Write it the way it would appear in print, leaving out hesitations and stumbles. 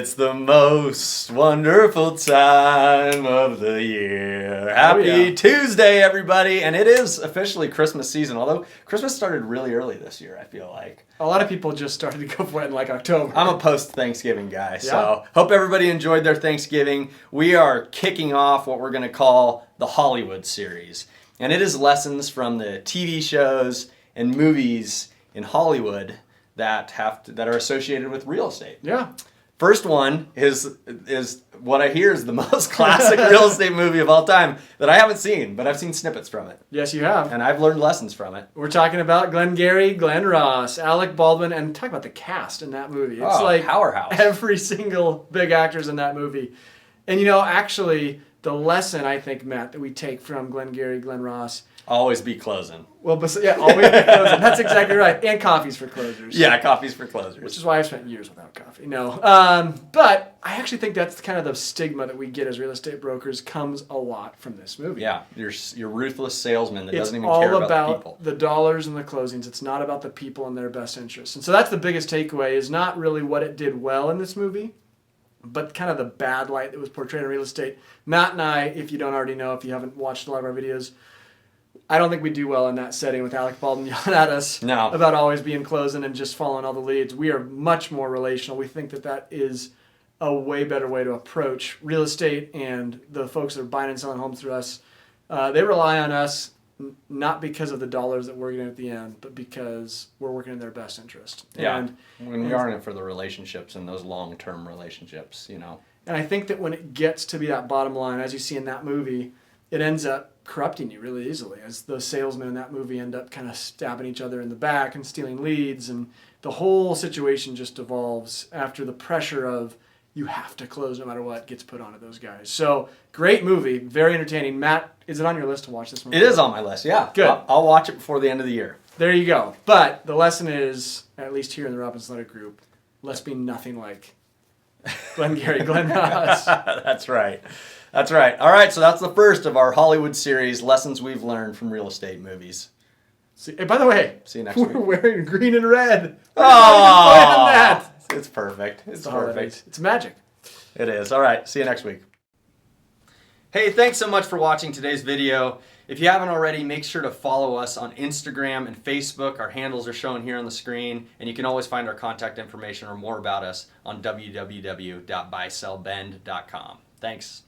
It's the most wonderful time of the year. Happy Tuesday, everybody. And it is officially Christmas season, although Christmas started really early this year, I feel like. A lot of people just started to go for it in like October. I'm a post-Thanksgiving guy, so hope everybody enjoyed their Thanksgiving. We are kicking off what we're going to call the Hollywood series. And it is lessons from the TV shows and movies in Hollywood that are associated with real estate. Yeah. First one is what I hear is the most classic real estate movie of all time that I haven't seen, but I've seen snippets from it. Yes, you have. And I've learned lessons from it. We're talking about Glengarry Glen Ross, Alec Baldwin, and talk about the cast in that movie. It's like powerhouse. Every single big actor's in that movie. And you know, actually, the lesson I think, Matt, that we take from Glengarry Glen Ross. Always be closing. Well, always be closing. That's exactly right. And coffees for closers. Yeah, coffees for closers. Which is why I've spent years without coffee. No. But I actually think that's kind of the stigma that we get as real estate brokers comes a lot from this movie. Yeah, you're ruthless salesman that doesn't even care about the people. It's all about the dollars and the closings. It's not about the people and their best interests. And so that's the biggest takeaway, is not really what it did well in this movie, but kind of the bad light that was portrayed in real estate. Matt and I, if you don't already know, if you haven't watched a lot of our videos, I don't think we do well in that setting with Alec Baldwin yelling at us about always being closing and just following all the leads. We are much more relational. We think that is a way better way to approach real estate, and the folks that are buying and selling homes through us, they rely on us not because of the dollars that we're getting at the end, but because we're working in their best interest. Yeah, and we are in it for the relationships and those long-term relationships, you know. And I think that when it gets to be that bottom line, as you see in that movie, it ends up corrupting you really easily, as those salesmen in that movie end up kind of stabbing each other in the back and stealing leads, and the whole situation just evolves after the pressure of you have to close no matter what gets put onto those guys. So, great movie, very entertaining. Matt, is it on your list to watch this movie? It is on my list, yeah. Good. I'll watch it before the end of the year. There you go. But the lesson is, at least here in the Robinson Letter Group, let's be nothing like Glengarry Glen Ross. That's right. That's right. All right, so that's the first of our Hollywood series, lessons we've learned from real estate movies. Hey, by the way, see you next week. We're wearing green and red. Oh, that. It's perfect. It's perfect. It's magic. It is. All right, see you next week. Hey, thanks so much for watching today's video. If you haven't already, make sure to follow us on Instagram and Facebook. Our handles are shown here on the screen, and you can always find our contact information or more about us on www.buysellbend.com. Thanks.